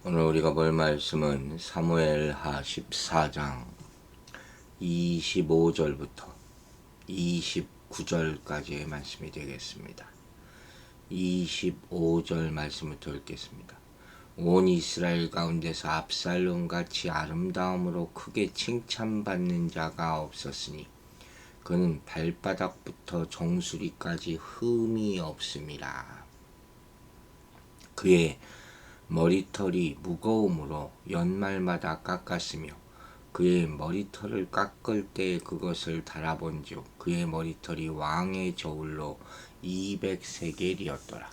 오늘 우리가 볼 말씀은 사무엘하 14장 25절부터 29절까지의 말씀이 되겠습니다. 25절 말씀부터 읽겠습니다. 온 이스라엘 가운데서 압살롬같이 아름다움으로 크게 칭찬받는 자가 없었으니 그는 발바닥부터 정수리까지 흠이 없음이라. 그의 머리털이 무거움으로 연말마다 깎았으며 그의 머리털을 깎을 때 그것을 달아본즉 그의 머리털이 왕의 저울로 200세겔이었더라.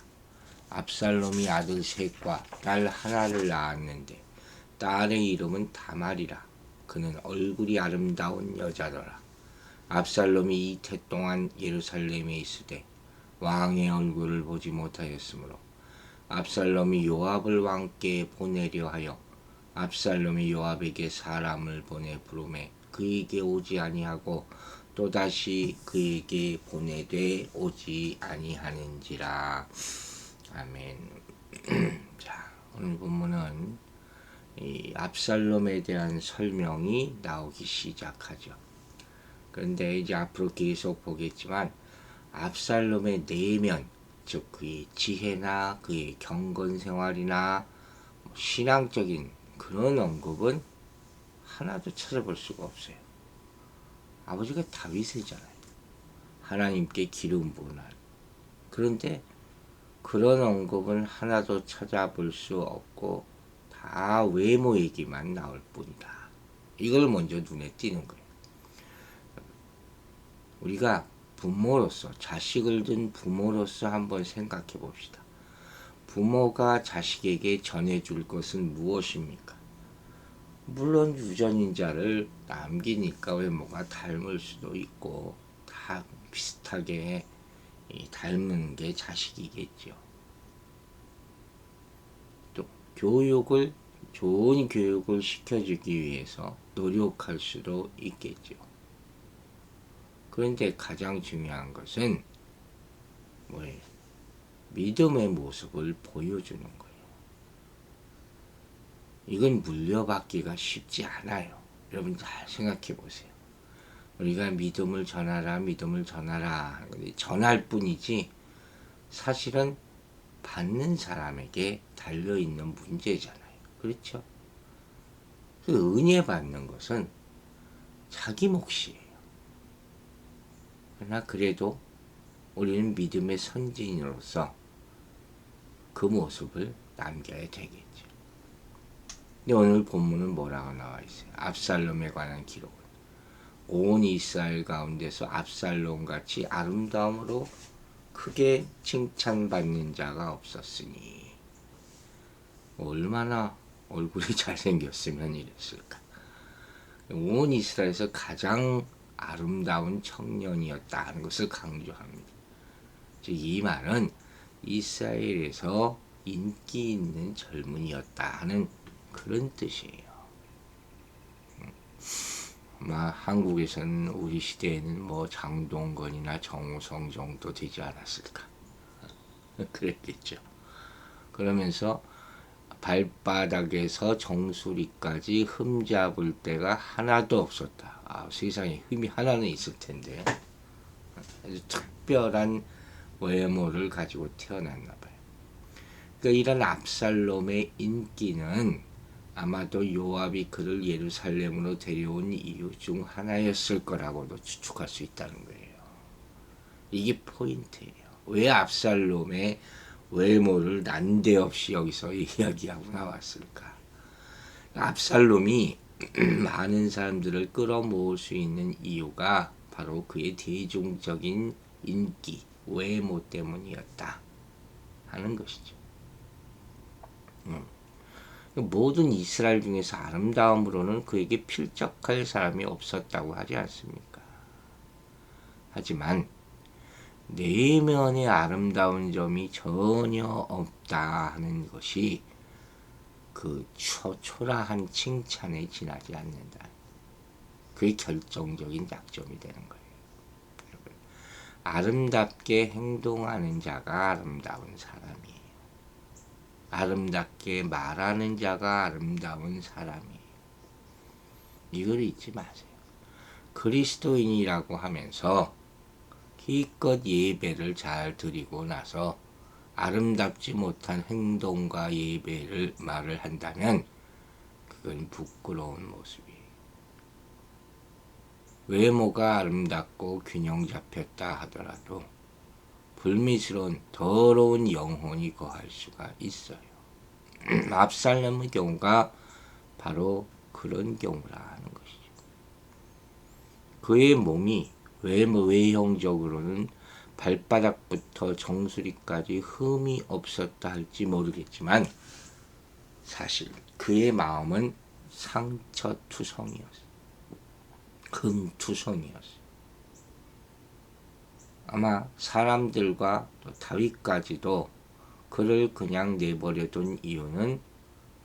압살롬이 아들 셋과 딸 하나를 낳았는데 딸의 이름은 다말이라. 그는 얼굴이 아름다운 여자더라. 압살롬이 이태 동안 예루살렘에 있으되 왕의 얼굴을 보지 못하였으므로 압살롬이 요압을 왕께 보내려 하여 압살롬이 요압에게 사람을 보내 부르매 그에게 오지 아니하고 또다시 그에게 보내되 오지 아니하는지라. 아멘. 자, 오늘 본문은 이 압살롬에 대한 설명이 나오기 시작하죠. 그런데 이제 앞으로 계속 보겠지만 압살롬의 내면, 즉 그의 지혜나 그의 경건 생활이나 신앙적인 그런 언급은 하나도 찾아볼 수가 없어요. 아버지가 다윗이잖아요. 하나님께 기름 부은 날. 그런데 그런 언급은 하나도 찾아볼 수 없고 다 외모 얘기만 나올 뿐이다. 이걸 먼저 눈에 띄는 거예요. 우리가 부모로서, 자식을 둔 부모로서 한번 생각해 봅시다. 부모가 자식에게 전해줄 것은 무엇입니까? 물론 유전인자를 남기니까 외모가 닮을 수도 있고 다 비슷하게 닮은 게 자식이겠죠. 또 좋은 교육을 시켜주기 위해서 노력할 수도 있겠죠. 그런데 가장 중요한 것은 뭐예요? 믿음의 모습을 보여주는 거예요. 이건 물려받기가 쉽지 않아요. 여러분 잘 생각해 보세요. 우리가 믿음을 전하라, 믿음을 전하라. 전할 뿐이지 사실은 받는 사람에게 달려있는 문제잖아요. 그렇죠? 그 은혜 받는 것은 자기 몫이에요. 그러나 그래도 우리는 믿음의 선진으로서 그 모습을 남겨야 되겠죠. 근데 오늘 본문은 뭐라고 나와 있어요? 압살롬에 관한 기록은 온 이스라엘 가운데서 압살롬같이 아름다움으로 크게 칭찬받는 자가 없었으니. 얼마나 얼굴이 잘생겼으면 이랬을까. 온 이스라엘에서 가장 아름다운 청년이었다는 것을 강조합니다. 즉 이 말은 이스라엘에서 인기 있는 젊은이였다 하는 그런 뜻이에요. 아마 한국에서는 우리 시대에는 뭐 장동건이나 정우성 정도 되지 않았을까. 그랬겠죠. 그러면서 발바닥에서 정수리까지 흠잡을 데가 하나도 없었다. 세상에 흠이 하나는 있을 텐데 아주 특별한 외모를 가지고 태어났나 봐요. 그러니까 이런 압살롬의 인기는 아마도 요압이 그를 예루살렘으로 데려온 이유 중 하나였을 거라고도 추측할 수 있다는 거예요. 이게 포인트예요. 왜 압살롬의 외모를 난데없이 여기서 이야기하고 나왔을까? 압살롬이 많은 사람들을 끌어모을 수 있는 이유가 바로 그의 대중적인 인기, 외모 때문이었다 하는 것이죠. 모든 이스라엘 중에서 아름다움으로는 그에게 필적할 사람이 없었다고 하지 않습니까? 하지만 내면의 아름다운 점이 전혀 없다 하는 것이 그 초라한 칭찬에 지나지 않는다. 그게 결정적인 약점이 되는 거예요. 아름답게 행동하는 자가 아름다운 사람이에요. 아름답게 말하는 자가 아름다운 사람이에요. 이걸 잊지 마세요. 그리스도인이라고 하면서 기껏 예배를 잘 드리고 나서 아름답지 못한 행동과 예배를 말을 한다면 그건 부끄러운 모습이에요. 외모가 아름답고 균형 잡혔다 하더라도 불미스러운 더러운 영혼이 거할 수가 있어요. 압살롬의 경우가 바로 그런 경우라는 것이죠. 그의 몸이 외형적으로는 발바닥부터 정수리까지 흠이 없었다 할지 모르겠지만 사실 그의 마음은 상처투성이었어요. 금투성이었어요. 아마 사람들과 또 다윗까지도 그를 그냥 내버려둔 이유는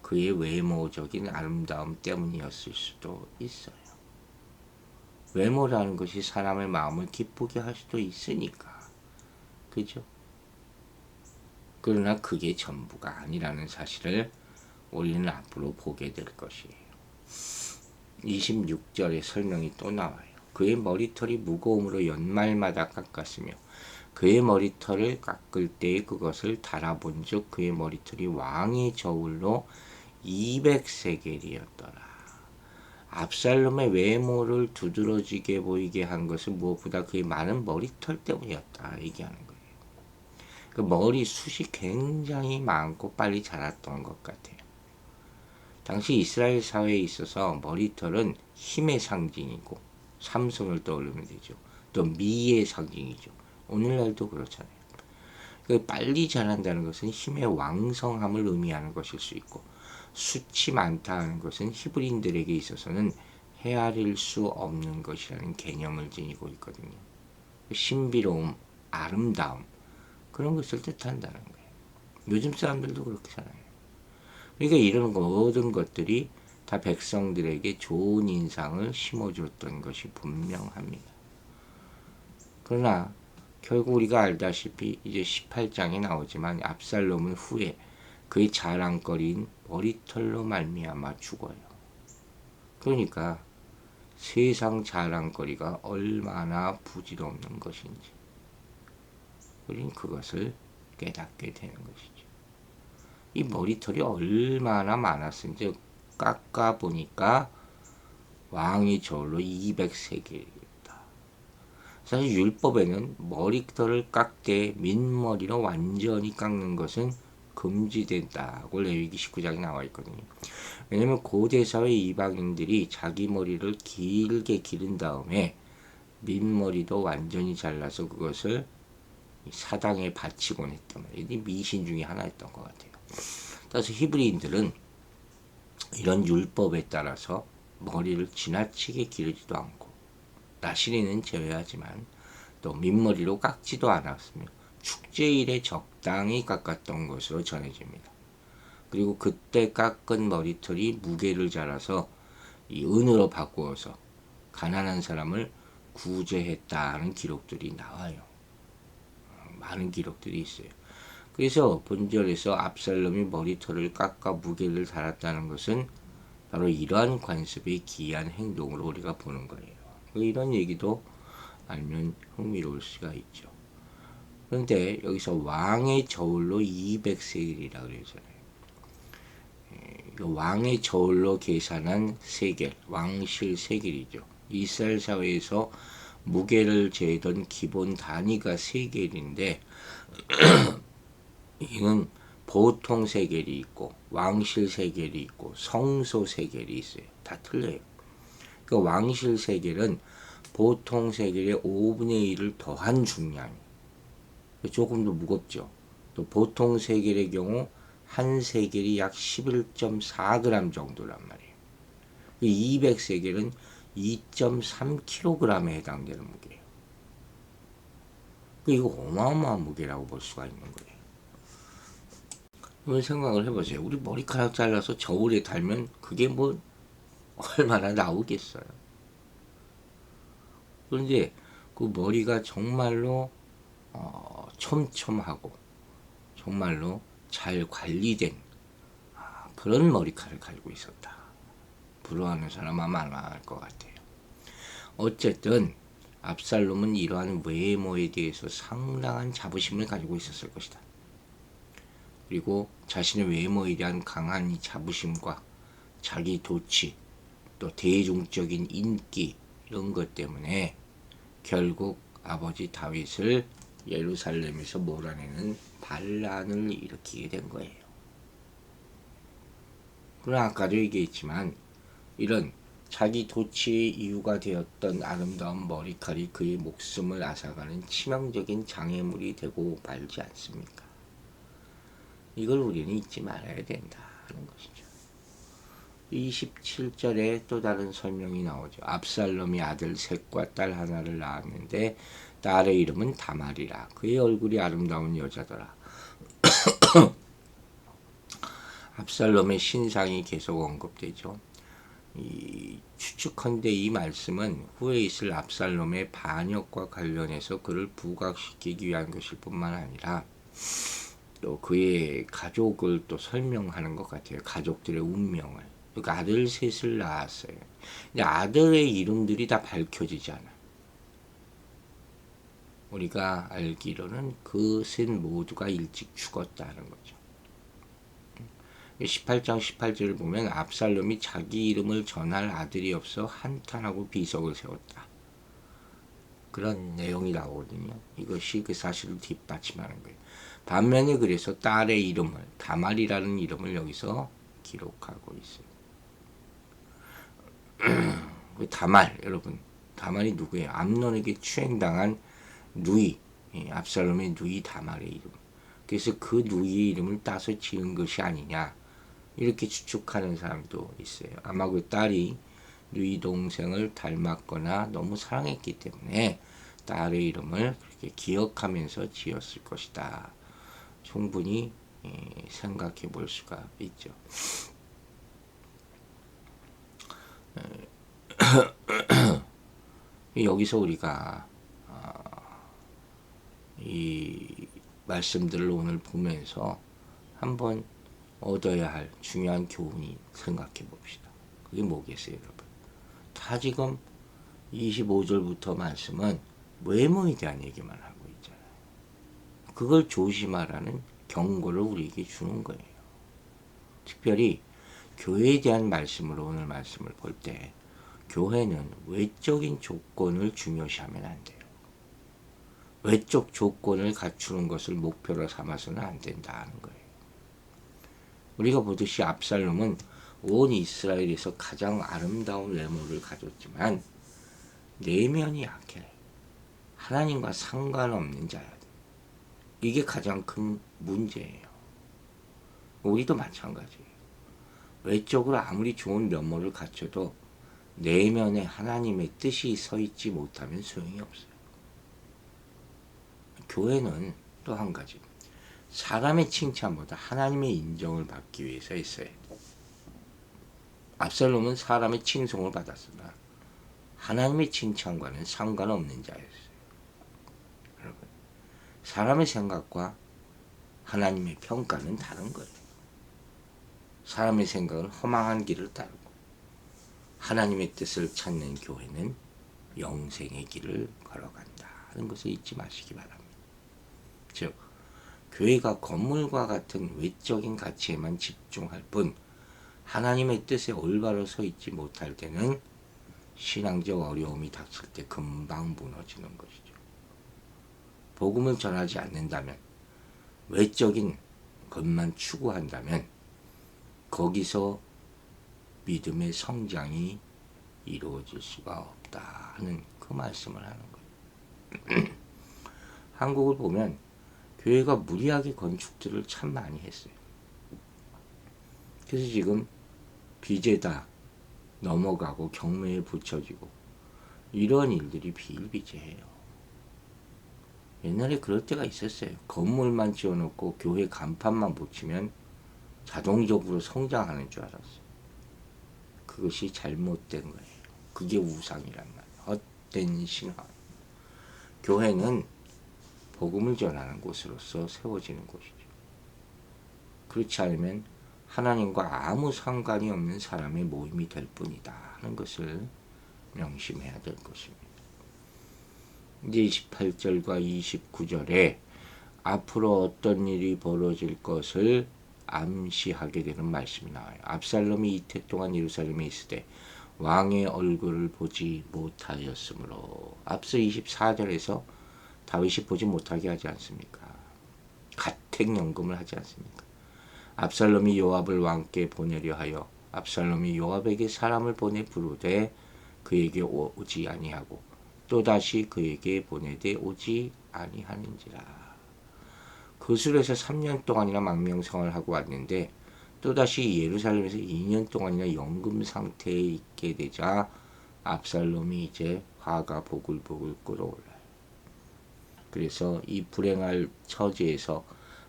그의 외모적인 아름다움 때문이었을 수도 있어요. 외모라는 것이 사람의 마음을 기쁘게 할 수도 있으니까. 그죠? 그러나 그게 전부가 아니라는 사실을 우리는 앞으로 보게 될 것이에요. 26절에 설명이 또 나와요. 그의 머리털이 무거움으로 연말마다 깎았으며 그의 머리털을 깎을 때에 그것을 달아본 즉 그의 머리털이 왕의 저울로 200세겔이었더라. 압살롬의 외모를 두드러지게 보이게 한 것은 무엇보다 그의 많은 머리털 때문이었다 얘기하는 거예요. 그 머리숱이 굉장히 많고 빨리 자랐던 것 같아요. 당시 이스라엘 사회에 있어서 머리털은 힘의 상징이고 삼손을 떠올리면 되죠. 또 미의 상징이죠. 오늘날도 그렇잖아요. 빨리 자란다는 것은 힘의 왕성함을 의미하는 것일 수 있고 숱이 많다 하는 것은 히브리인들에게 있어서는 헤아릴 수 없는 것이라는 개념을 지니고 있거든요. 신비로움, 아름다움 그런 것을 뜻한다는 거예요. 요즘 사람들도 그렇게 살아요. 그러니까 이런 모든 것들이 다 백성들에게 좋은 인상을 심어줬던 것이 분명합니다. 그러나 결국 우리가 알다시피 이제 18장에 나오지만 압살롬은 후에 그의 자랑거리인 머리털로 말미암아 죽어요. 그러니까 세상 자랑거리가 얼마나 부질없는 것인지 우리는 그것을 깨닫게 되는 것이죠. 이 머리털이 얼마나 많았은지 깎아보니까 왕의 저울로 200세겔이었다. 사실 율법에는 머리털을 깎되 민머리로 완전히 깎는 것은 금지된다고 레위기 19장에 나와 있거든요. 왜냐하면 고대 사회 이방인들이 자기 머리를 길게 기른 다음에 민머리도 완전히 잘라서 그것을 사당에 바치곤 했단 말이에요. 이 미신 중에 하나였던 것 같아요. 따라서 히브리인들은 이런 율법에 따라서 머리를 지나치게 기르지도 않고 나시리는 제외하지만 또 민머리로 깎지도 않았으며 축제일에 적당히 깎았던 것으로 전해집니다. 그리고 그때 깎은 머리털이 무게를 자라서 이 은으로 바꾸어서 가난한 사람을 구제했다는 기록들이 나와요. 많은 기록들이 있어요. 그래서 본절에서 압살롬이 머리털을 깎아 무게를 달았다는 것은 바로 이러한 관습의 기이한 행동으로 우리가 보는 거예요. 이런 얘기도 알면 흥미로울 수가 있죠. 그런데 여기서 왕의 저울로 200세겔이라 그러잖아요. 왕의 저울로 계산한 세겔, 왕실 세겔이죠. 이스라엘 사회에서 무게를 재던 기본 단위가 세겔인데 이는 보통 세겔이 있고 왕실 세겔이 있고 성소 세겔이 있어요. 다 틀려요. 그 왕실 세겔은 보통 세겔의 5분의 1을 더한 중량이 조금 더 무겁죠. 또 보통 세겔의 경우 한 세겔이 약 11.4g 정도란 말이에요. 200세겔은 2.3kg에 해당되는 무게예요. 이거 어마어마한 무게라고 볼 수가 있는 거예요. 한번 생각을 해보세요. 우리 머리카락 잘라서 저울에 달면 그게 뭐 얼마나 나오겠어요. 그런데 그 머리가 정말로 촘촘하고 정말로 잘 관리된 그런 머리카락을 가지고 있었다. 부러워하는 사람 아마 안 할 것 같아요. 어쨌든 압살롬은 이러한 외모에 대해서 상당한 자부심을 가지고 있었을 것이다. 그리고 자신의 외모에 대한 강한 이 자부심과 자기 도취, 또 대중적인 인기 이런 것 때문에 결국 아버지 다윗을 예루살렘에서 몰아내는 반란을 일으키게 된 거예요. 그러나 아까도 얘기했지만 이런 자기 도취의 이유가 되었던 아름다운 머리칼이 그의 목숨을 앗아가는 치명적인 장애물이 되고 말지 않습니까? 이걸 우리는 잊지 말아야 된다는 것이죠. 27절에 또 다른 설명이 나오죠. 압살롬이 아들 셋과 딸 하나를 낳았는데 딸의 이름은 다말이라. 그의 얼굴이 아름다운 여자더라. 압살롬의 신상이 계속 언급되죠. 추측컨대 이 말씀은 후에 있을 압살롬의 반역과 관련해서 그를 부각시키기 위한 것일 뿐만 아니라 또 그의 가족을 또 설명하는 것 같아요. 가족들의 운명을. 그러니까 아들 셋을 낳았어요. 근데 아들의 이름들이 다 밝혀지지 않아요. 우리가 알기로는 그 셋 모두가 일찍 죽었다는 거죠. 18장 18절을 보면 압살롬이 자기 이름을 전할 아들이 없어 한탄하고 비석을 세웠다. 그런 내용이 나오거든요. 이것이 그 사실을 뒷받침하는 거예요. 반면에 그래서 딸의 이름을 다말이라는 이름을 여기서 기록하고 있어요. 다말 여러분 다말이 누구예요? 암논에게 추행당한 누이 압살롬의 누이 다말의 이름. 그래서 그 누이의 이름을 따서 지은 것이 아니냐 이렇게 추측하는 사람도 있어요. 아마 그 딸이 누이 동생을 닮았거나 너무 사랑했기 때문에 딸의 이름을 그렇게 기억하면서 지었을 것이다. 충분히 생각해 볼 수가 있죠. 여기서 우리가 이 말씀들을 오늘 보면서 한번 얻어야 할 중요한 교훈이 생각해 봅시다. 그게 뭐겠어요, 여러분? 다 지금 25절부터 말씀은 외모에 대한 얘기만 하고 있잖아요. 그걸 조심하라는 경고를 우리에게 주는 거예요. 특별히 교회에 대한 말씀으로 오늘 말씀을 볼 때 교회는 외적인 조건을 중요시하면 안 돼요. 외적 조건을 갖추는 것을 목표로 삼아서는 안 된다는 거예요. 우리가 보듯이 압살롬은 온 이스라엘에서 가장 아름다운 외모를 가졌지만 내면이 약해. 하나님과 상관없는 자야. 이게 가장 큰 문제예요. 우리도 마찬가지예요. 외적으로 아무리 좋은 면모를 갖춰도 내면에 하나님의 뜻이 서 있지 못하면 소용이 없어요. 교회는 또 한 가지. 사람의 칭찬보다 하나님의 인정을 받기 위해서 했어요. 압살롬은 사람의 칭송을 받았으나 하나님의 칭찬과는 상관없는 자였어요. 여러분, 사람의 생각과 하나님의 평가는 다른 거예요. 사람의 생각은 허망한 길을 따르고 하나님의 뜻을 찾는 교회는 영생의 길을 걸어간다 하는 것을 잊지 마시기 바랍니다. 즉 교회가 건물과 같은 외적인 가치에만 집중할 뿐 하나님의 뜻에 올바로 서 있지 못할 때는 신앙적 어려움이 닥칠 때 금방 무너지는 것이죠. 복음을 전하지 않는다면 외적인 것만 추구한다면 거기서 믿음의 성장이 이루어질 수가 없다 하는 그 말씀을 하는 거예요. 한국을 보면 교회가 무리하게 건축들을 참 많이 했어요. 그래서 지금 비제다 넘어가고 경매에 붙여지고 이런 일들이 비일비재해요. 옛날에 그럴 때가 있었어요. 건물만 지어놓고 교회 간판만 붙이면 자동적으로 성장하는 줄 알았어요. 그것이 잘못된 거예요. 그게 우상이란 말이에요. 헛된 신화. 교회는 복음을 전하는 곳으로서 세워지는 곳이죠. 그렇지 않으면 하나님과 아무 상관이 없는 사람의 모임이 될 뿐이다 하는 것을 명심해야 될 것입니다. 이제 28절과 29절에 앞으로 어떤 일이 벌어질 것을 암시하게 되는 말씀이 나와요. 압살롬이 이태 동안 예루살렘에 있으되 왕의 얼굴을 보지 못하였으므로, 앞서 24절에서 다윗이 보지 못하게 하지 않습니까? 가택연금을 하지 않습니까? 압살롬이 요압을 왕께 보내려 하여 압살롬이 요압에게 사람을 보내 부르되 그에게 오지 아니하고 또다시 그에게 보내되 오지 아니하는지라. 그술에서 3년 동안이나 망명생활을 하고 왔는데 또다시 예루살렘에서 2년 동안이나 연금 상태에 있게 되자 압살롬이 이제 화가 보글보글 끓어올라요. 그래서 이 불행할 처지에서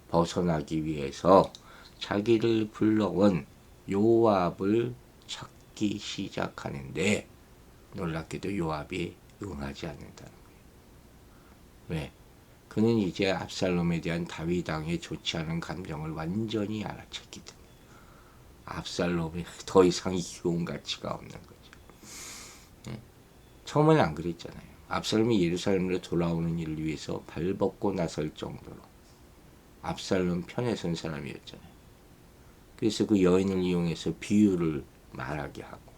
벗어나기 위해서 자기를 불러온 요압을 찾기 시작하는데 놀랍게도 요압이 응하지 않는다는 거예요. 왜? 그는 이제 압살롬에 대한 다윗 왕의 좋지 않은 감정을 완전히 알아챘기 때문에 압살롬이 더 이상 이용 가치가 없는 거죠. 처음에는 안 그랬잖아요. 압살롬이 예루살렘으로 돌아오는 일을 위해서 발벗고 나설 정도로 압살롬 편에 선 사람이었잖아요. 그래서 그 여인을 이용해서 비유를 말하게 하고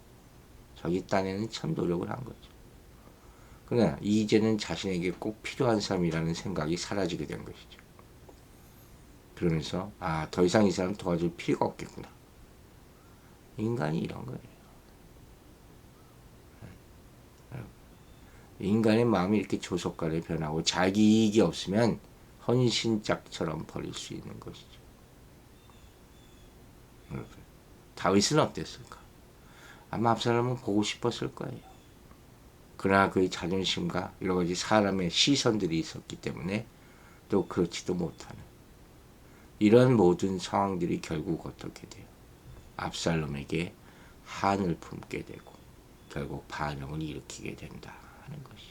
자기 딴에는 참 노력을 한 거죠. 그러나 이제는 자신에게 꼭 필요한 사람이라는 생각이 사라지게 된 것이죠. 그러면서 더 이상 이 사람 도와줄 필요가 없겠구나. 인간이 이런 거예요. 인간의 마음이 이렇게 조속간에 변하고 자기 이익이 없으면 헌신짝처럼 버릴 수 있는 것이죠. 다윗은 어땠을까? 아마 압살롬은 보고 싶었을 거예요. 그러나 그의 자존심과 여러 가지 사람의 시선들이 있었기 때문에 또 그렇지도 못하는 이런 모든 상황들이 결국 어떻게 돼요? 압살롬에게 한을 품게 되고 결국 반역을 일으키게 된다 하는 것이.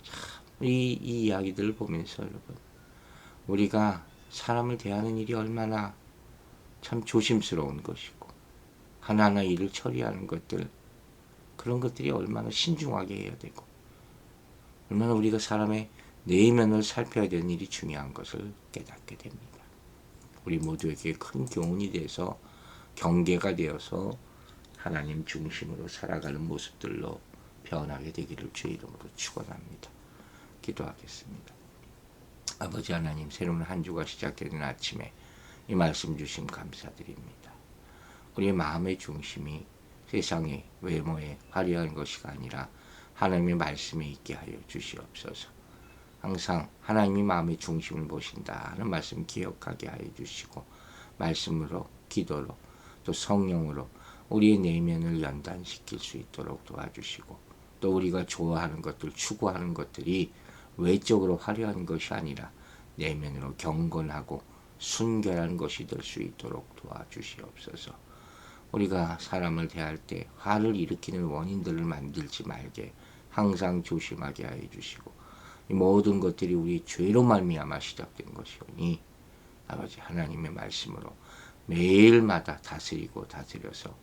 참, 이 이야기들을 보면서 여러분, 우리가 사람을 대하는 일이 얼마나 참 조심스러운 것이고 하나하나 일을 처리하는 것들, 그런 것들이 얼마나 신중하게 해야 되고 얼마나 우리가 사람의 내면을 살펴야 되는 일이 중요한 것을 깨닫게 됩니다. 우리 모두에게 큰 교훈이 돼서 경계가 되어서 하나님 중심으로 살아가는 모습들로 변하게 되기를 주의 이름으로 축원합니다. 기도하겠습니다. 아버지 하나님, 새로운 한 주가 시작되는 아침에 이 말씀 주심 감사드립니다. 우리의 마음의 중심이 세상의 외모에 화려한 것이 아니라 하나님의 말씀에 있게 하여 주시옵소서. 항상 하나님이 마음의 중심을 보신다 하는 말씀 기억하게 하여 주시고 말씀으로, 기도로, 또 성령으로 우리의 내면을 연단시킬 수 있도록 도와주시고 또 우리가 좋아하는 것들, 추구하는 것들이 외적으로 화려한 것이 아니라 내면으로 경건하고 순결한 것이 될 수 있도록 도와주시옵소서. 우리가 사람을 대할 때 화를 일으키는 원인들을 만들지 말게 항상 조심하게 하여 주시고 이 모든 것들이 우리 죄로 말미암아 시작된 것이오니 아버지 하나님의 말씀으로 매일마다 다스리고 다스려서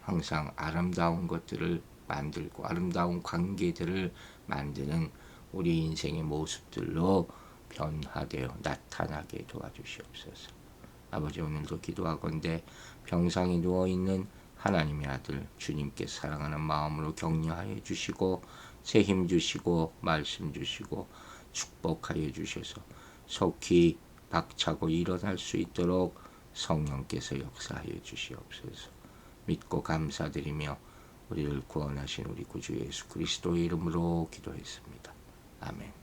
항상 아름다운 것들을 만들고 아름다운 관계들을 만드는 우리 인생의 모습들로 변화되어 나타나게 도와주시옵소서. 아버지 오늘도 기도하건대 병상에 누워있는 하나님의 아들 주님께 사랑하는 마음으로 격려하여 주시고 새 힘 주시고 말씀 주시고 축복하여 주셔서 속히 박차고 일어날 수 있도록 성령께서 역사하여 주시옵소서. 믿고 감사드리며 우리를 구원하신 우리 구주 예수 그리스도의 이름으로 기도했습니다. 아멘.